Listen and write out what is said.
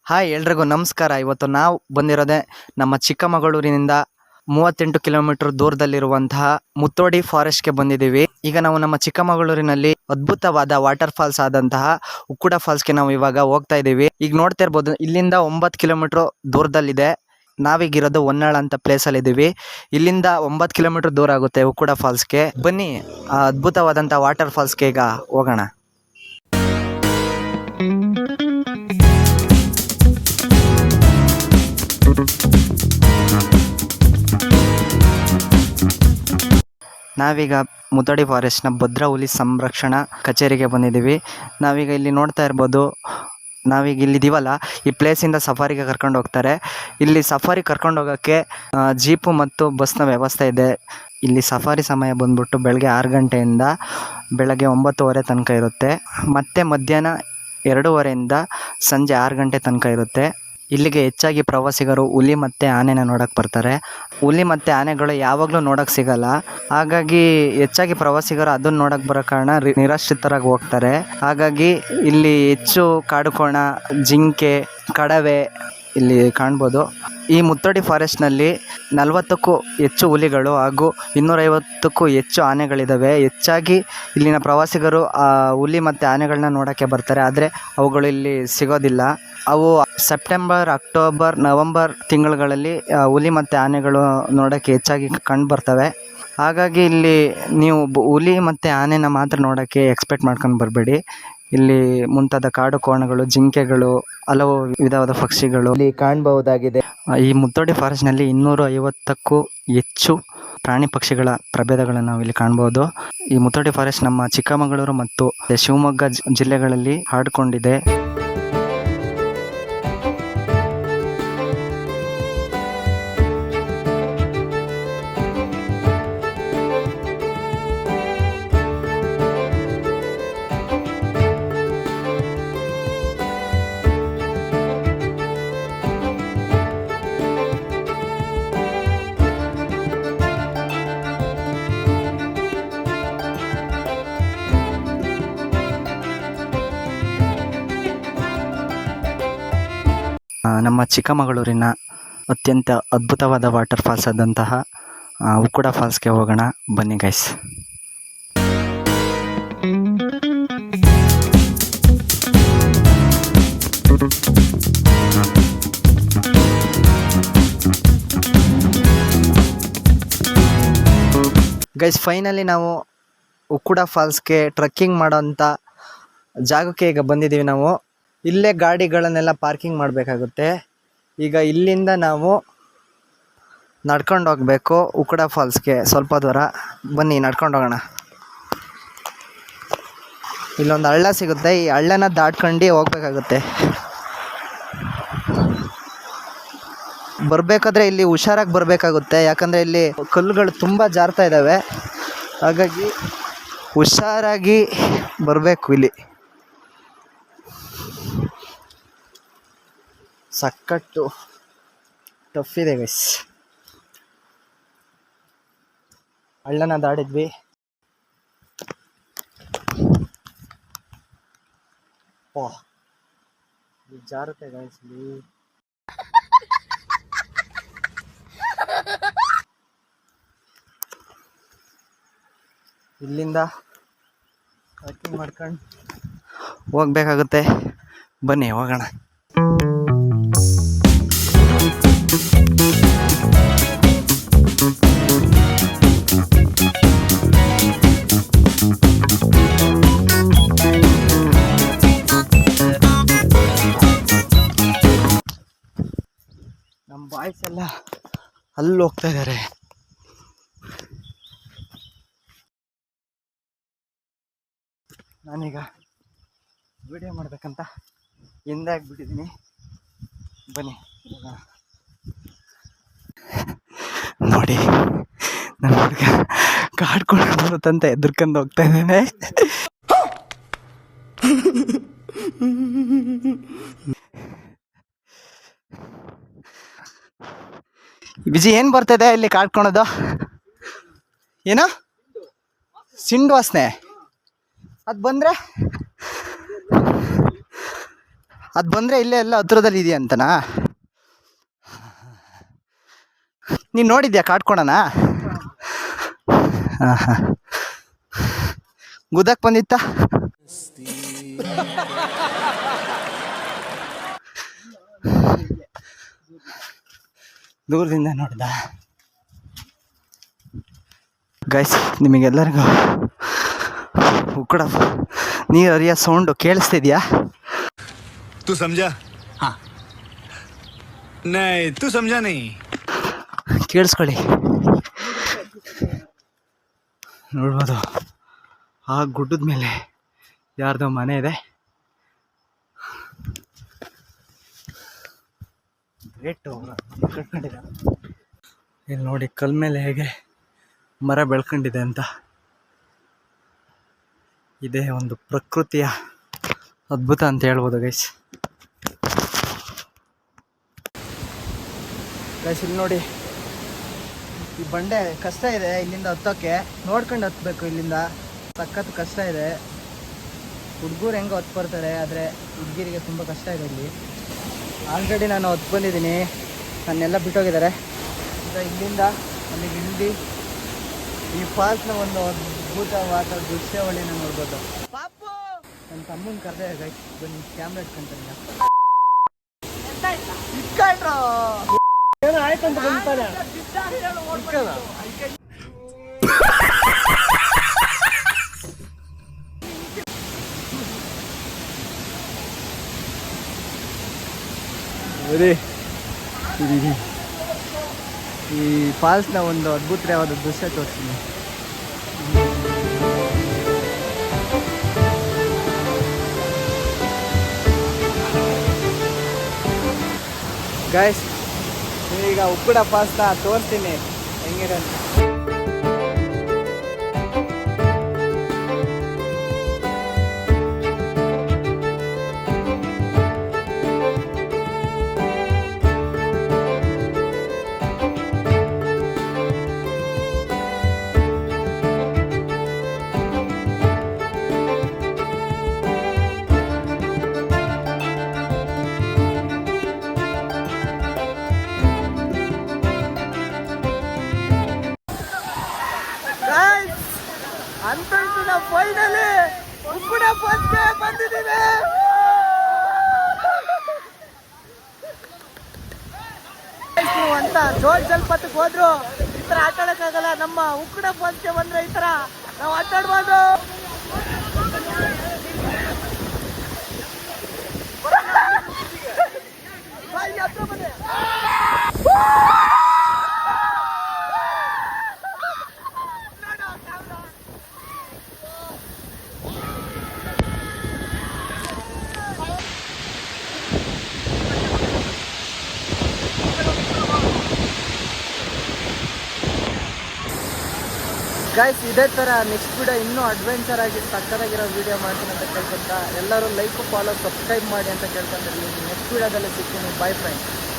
Hi ಎಲ್ರಿಗೂ ನಮಸ್ಕಾರ. ಇವತ್ತು ನಾವು ಬಂದಿರೋದೇ ನಮ್ಮ ಚಿಕ್ಕಮಗಳೂರಿನಿಂದ 38 ಕಿಲೋಮೀಟರ್ ದೂರದಲ್ಲಿರುವಂತಹ ಮುತ್ತೋಡಿ ಫಾರೆಸ್ಟ್ಗೆ ಬಂದಿದ್ದೀವಿ. ಈಗ ನಾವು ನಮ್ಮ ಚಿಕ್ಕಮಗಳೂರಿನಲ್ಲಿ ಅದ್ಭುತವಾದ ವಾಟರ್ ಫಾಲ್ಸ್ ಆದಂತಹ ಉಕ್ಕುಡ ಫಾಲ್ಸ್ಗೆ ನಾವು ಇವಾಗ ಹೋಗ್ತಾ ಇದ್ದೀವಿ. ಈಗ ನೋಡ್ತಾ ಇರ್ಬೋದು, ಇಲ್ಲಿಂದ 9 ಕಿಲೋಮೀಟರ್ ದೂರದಲ್ಲಿದೆ. ನಾವೀಗಿರೋದು ಹೊನ್ನಾಳ ಅಂತ ಪ್ಲೇಸಲ್ಲಿ ಇದ್ದೀವಿ. ಇಲ್ಲಿಂದ 9 ಕಿಲೋಮೀಟರ್ ದೂರ ಆಗುತ್ತೆ ಉಕ್ಕುಡ ಫಾಲ್ಸ್ಗೆ. ಬನ್ನಿ, ಆ ಅದ್ಭುತವಾದಂಥ ವಾಟರ್ ಫಾಲ್ಸ್ಗೆ ಈಗ ಹೋಗೋಣ. ನಾವೀಗ ಮುತ್ತೋಡಿ ಫಾರೆಸ್ಟ್ನ ಭದ್ರಾ ಹುಲಿ ಸಂರಕ್ಷಣಾ ಕಚೇರಿಗೆ ಬಂದಿದ್ದೀವಿ. ನಾವೀಗ ಇಲ್ಲಿ ನೋಡ್ತಾ ಇರ್ಬೋದು, ನಾವೀಗ ಇಲ್ಲಿದ್ದೀವಲ್ಲ, ಈ ಪ್ಲೇಸಿಂದ ಸಫಾರಿಗೆ ಕರ್ಕೊಂಡು ಹೋಗ್ತಾರೆ. ಇಲ್ಲಿ ಸಫಾರಿ ಕರ್ಕೊಂಡು ಹೋಗೋಕ್ಕೆ ಜೀಪು ಮತ್ತು ಬಸ್ನ ವ್ಯವಸ್ಥೆ ಇದೆ. ಇಲ್ಲಿ ಸಫಾರಿ ಸಮಯ ಬಂದ್ಬಿಟ್ಟು ಬೆಳಗ್ಗೆ 6 ಗಂಟೆಯಿಂದ ಬೆಳಗ್ಗೆ 9:30 ತನಕ ಇರುತ್ತೆ. ಮತ್ತು ಮಧ್ಯಾಹ್ನ 2:30 ಸಂಜೆ 6 ಗಂಟೆ ತನಕ ಇರುತ್ತೆ. ಇಲ್ಲಿಗೆ ಹೆಚ್ಚಾಗಿ ಪ್ರವಾಸಿಗರು ಹುಲಿ ಮತ್ತು ಆನೆನ ನೋಡೋಕ್ಕೆ ಬರ್ತಾರೆ. ಹುಲಿ ಮತ್ತು ಆನೆಗಳು ಯಾವಾಗಲೂ ನೋಡೋಕ್ಕೆ ಸಿಗಲ್ಲ. ಹಾಗಾಗಿ ಹೆಚ್ಚಾಗಿ ಪ್ರವಾಸಿಗರು ಅದನ್ನು ನೋಡೋಕ್ಕೆ ಬರೋ ಕಾರಣ ನಿರಾಶ್ರಿತರಾಗಿ ಹೋಗ್ತಾರೆ. ಹಾಗಾಗಿ ಇಲ್ಲಿ ಹೆಚ್ಚು ಕಾಡುಕೋಣ, ಜಿಂಕೆ, ಕಡವೆ ಇಲ್ಲಿ ಕಾಣ್ಬೋದು. ಈ ಮುತ್ತೋಡಿ ಫಾರೆಸ್ಟ್ನಲ್ಲಿ 40ಕ್ಕೂ ಹೆಚ್ಚು ಹುಲಿಗಳು ಹಾಗೂ 250ಕ್ಕೂ ಹೆಚ್ಚು ಆನೆಗಳಿದ್ದಾವೆ. ಹೆಚ್ಚಾಗಿ ಇಲ್ಲಿನ ಪ್ರವಾಸಿಗರು ಹುಲಿ ಮತ್ತು ಆನೆಗಳನ್ನ ನೋಡೋಕ್ಕೆ ಬರ್ತಾರೆ. ಆದರೆ ಅವುಗಳು ಇಲ್ಲಿ ಸಿಗೋದಿಲ್ಲ. ಅವು ಸೆಪ್ಟೆಂಬರ್, ಅಕ್ಟೋಬರ್, ನವಂಬರ್ ತಿಂಗಳುಗಳಲ್ಲಿ ಹುಲಿ ಮತ್ತು ಆನೆಗಳು ನೋಡೋಕ್ಕೆ ಹೆಚ್ಚಾಗಿ ಕಂಡು ಬರ್ತವೆ. ಹಾಗಾಗಿ ಇಲ್ಲಿ ನೀವು ಹುಲಿ ಮತ್ತು ಆನೆನ ಮಾತ್ರ ನೋಡೋಕ್ಕೆ ಎಕ್ಸ್ಪೆಕ್ಟ್ ಮಾಡ್ಕೊಂಡು ಬರಬೇಡಿ. ಇಲ್ಲಿ ಮುಂತಾದ ಕಾಡು ಕೋಣಗಳು, ಜಿಂಕೆಗಳು, ಹಲವು ವಿಧವಾದ ಪಕ್ಷಿಗಳು ಇಲ್ಲಿ ಕಾಣಬಹುದಾಗಿದೆ. ಈ ಮುತ್ತೋಡಿ ಫಾರೆಸ್ಟ್ನಲ್ಲಿ 250ಕ್ಕೂ ಹೆಚ್ಚು ಪ್ರಾಣಿ ಪಕ್ಷಿಗಳ ಪ್ರಭೇದಗಳನ್ನು ನಾವು ಇಲ್ಲಿ ಕಾಣ್ಬೋದು. ಈ ಮುತ್ತೋಡಿ ಫಾರೆಸ್ಟ್ ನಮ್ಮ ಚಿಕ್ಕಮಗಳೂರು ಮತ್ತು ಶಿವಮೊಗ್ಗ ಜಿಲ್ಲೆಗಳಲ್ಲಿ ಹರಡಿಕೊಂಡಿದೆ. ನಮ್ಮ ಚಿಕ್ಕಮಗಳೂರಿನ ಅತ್ಯಂತ ಅದ್ಭುತವಾದ ವಾಟರ್ ಫಾಲ್ಸ್ ಆದಂತಹ ಉಕ್ಕುಡ ಫಾಲ್ಸ್ಗೆ ಹೋಗೋಣ. ಬನ್ನಿ ಗೈಸ್. ಗೈಸ್, ಫೈನಲಿ ನಾವು ಉಕ್ಕುಡ ಫಾಲ್ಸ್ಗೆ ಟ್ರೆಕ್ಕಿಂಗ್ ಮಾಡೋಂಥ ಜಾಗಕ್ಕೆ ಈಗ ಬಂದಿದ್ದೀವಿ. ನಾವು ಇಲ್ಲೇ ಗಾಡಿಗಳನ್ನೆಲ್ಲ ಪಾರ್ಕಿಂಗ್ ಮಾಡಬೇಕಾಗುತ್ತೆ. ಈಗ ಇಲ್ಲಿಂದ ನಾವು ನಡ್ಕೊಂಡು ಹೋಗಬೇಕು ಉಕ್ಕುಡ ಫಾಲ್ಸ್ಗೆ. ಸ್ವಲ್ಪ ದೂರ ಬನ್ನಿ, ನಡ್ಕೊಂಡು ಹೋಗೋಣ. ಇಲ್ಲೊಂದು ಹಳ್ಳ ಸಿಗುತ್ತೆ. ಈ ಹಳ್ಳನ ದಾಟ್ಕೊಂಡು ಹೋಗ್ಬೇಕಾಗುತ್ತೆ. ಬರಬೇಕಾದ್ರೆ ಇಲ್ಲಿ ಹುಷಾರಾಗಿ ಬರಬೇಕಾಗುತ್ತೆ. ಯಾಕಂದರೆ ಇಲ್ಲಿ ಕಲ್ಲುಗಳು ತುಂಬ ಜಾರ್ತಾ ಇದ್ದಾವೆ. ಹಾಗಾಗಿ ಹುಷಾರಾಗಿ ಬರಬೇಕು. ಇಲ್ಲಿ ಸಕ್ಕತ್ತು ಟಫ್ ಇದೆ ಗೈಸ್. ಹಳ್ಳನ ದಾಟಿದ್ವಿ. ಜಾರುತ್ತೆ ಗೈಸ್. ಇಲ್ಲಿಂದ ಟ್ರೆಕ್ಕಿಂಗ್ ಮಾಡ್ಕೊಂಡು ಹೋಗ್ಬೇಕಾಗುತ್ತೆ. ಬನ್ನಿ ಹೋಗೋಣ. ನಮ್ಮ ಬಾಯ್ಸ್ ಎಲ್ಲ ಅಲ್ಲಿ ಹೋಗ್ತಾ ಇದ್ದಾರೆ. ನಾನೀಗ ವಿಡಿಯೋ ಮಾಡ್ಬೇಕಂತ ಹಿಂದೆ ಆಗಿಬಿಟ್ಟಿದ್ದೀನಿ. ಬನ್ನಿ ನೋಡಿ, ನನ್ನ ಹುಡುಗ ಕಾಡ್ಕೊಂಡು ಬರುತ್ತಂತ ಎದುರ್ಕೊಂಡು ಹೋಗ್ತಾ ಇದ್ದೇನೆ. ವಿಜಿ, ಏನು ಬರ್ತಿದೆ ಇಲ್ಲಿ ಕಾಡ್ಕೊಳೋದು? ಏನೋ ಸಿಂಡು ವಾಸನೆ. ಅದು ಬಂದರೆ ಅದು ಬಂದರೆ ಇಲ್ಲೇ ಎಲ್ಲ ಹತ್ರದಲ್ಲಿ ಇದೆಯಾ ಅಂತನಾ? ನೀನು ನೋಡಿದ್ಯಾ ಕಾಡ್ಕೊಳಣ? ಹಾಂ ಹಾಂ, ಗುದ್ದಕ್ಕೆ ಬಂದಿತ್ತ? ದೂರದಿಂದ ನೋಡ್ದ. ಗೈಸ್, ನಿಮಗೆಲ್ಲರಿಗೂ ಉಕ್ಕಡ ನೀರು ಹರಿಯೋ ಸೌಂಡು ಕೇಳಿಸ್ತಿದ್ಯಾ? तू समझा? हाँ नहीं तू समझा नहीं. ಕೇಳಿಸ್ಕೊಳ್ಳಿ. ನೋಡ್ಬೋದು ಆ ಗುಡ್ಡದ ಮೇಲೆ ಯಾರ್ದೋ ಮನೆ ಇದೆ. ರೇಟು ಕಟ್ಕೊಂಡಿದೆ. ಇಲ್ಲಿ ನೋಡಿ ಕಲ್ ಮೇಲೆ ಹೇಗೆ ಮರ ಬೆಳ್ಕೊಂಡಿದೆ ಅಂತ. ಇದೇ ಒಂದು ಪ್ರಕೃತಿಯ ಅದ್ಭುತ ಅಂತ ಹೇಳ್ಬೋದು ಗೈಸ್. ಗೈಸ್ ಇಲ್ಲಿ ನೋಡಿ, ಈ ಬಂಡೆ ಕಷ್ಟ ಇದೆ ಇಲ್ಲಿಂದ ಹತ್ತೋಕ್ಕೆ. ನೋಡ್ಕೊಂಡು ಹತ್ಬೇಕು, ಇಲ್ಲಿಂದ ಸಖತ್ ಕಷ್ಟ ಇದೆ. ಹುಡುಗರು ಹೆಂಗೋ ಹತ್ತು ಬರ್ತಾರೆ, ಆದರೆ ಹುಡುಗಿರಿಗೆ ತುಂಬ ಕಷ್ಟ ಇದೆ ಇಲ್ಲಿ. ಆಲ್ರೆಡಿ ನಾನು ಹತ್ತು ಬಂದಿದ್ದೀನಿ, ನನ್ನೆಲ್ಲ ಬಿಟ್ಟೋಗಿದ್ದಾರೆ. ಈಗ ಇಲ್ಲಿಂದ ಅಲ್ಲಿಗೆ ಇಳಿದು ಈ ಫಾಲ್ಸ್ನ ಒಂದು ಅದ್ಭುತವಾದ ದೃಶ್ಯಾವಳಿನ ನೋಡ್ಬೋದು. ನನ್ನ ತಮ್ಮನ ಕರೆದೆ ಗೈಸ್, ಬನ್ನಿ ಕ್ಯಾಮ್ರಾ ಇಟ್ಕೊಂತಾನೆ. ಏನೋ ಆಯ್ತಂತ ಬಂತಾನೆ. ಈ ಫಾಲ್ಸ್ನ ಒಂದು ಅದ್ಭುತವಾದ ದೃಶ್ಯ ತೋರಿಸ್ತೀನಿ. ಗೈಸ್, ಈಗ ಉಕ್ಕಡ ಫಾಲ್ಸ್ನ ತೋರಿಸ್ತೀನಿ ಹೆಂಗಿದೆ ಅಂತ. ಅಂತೂ ನಾವು ಫೈನಲಿ ಉಕ್ಕಡ ಫಾಲ್ಸ್ಗೆ ಬಂದಿದ್ದೀವಿ. ಅಂತ ಜೋಗ ಜಲಪಾತಕ್ಕೆ ಹೋದ್ರು ಈ ಥರ ಆಟ ಆಡೋಕ್ಕಾಗಲ್ಲ. ನಮ್ಮ ಉಕ್ಕಡ ಫಾಲ್ಸ್ಗೆ ಬಂದರೆ ಈ ಥರ ನಾವು ಆಟ ಆಡ್ಬೋದು. ಗೈಸ್, ಇದೇ ಥರ ನೆಕ್ಸ್ಟ್ ವಿಡಿಯೋ ಇನ್ನೂ ಅಡ್ವೆಂಚರ್ ಆಗಿ ಸಕ್ಕತ್ತಾಗಿರೋ ವಿಡಿಯೋ ಮಾಡ್ತೀನಿ ಅಂತ ಕೇಳ್ಕೊಂತ ಎಲ್ಲರೂ ಲೈಕ್, ಫಾಲೋ, ಸಬ್ಸ್ಕ್ರೈಬ್ ಮಾಡಿ ಅಂತ ಕೇಳ್ಕೊಂಡಿದ್ದೀನಿ. ನೆಕ್ಸ್ಟ್ ವಿಡಿಯೋದಲ್ಲಿ ಸಿಗ್ತೀನಿ. By friends.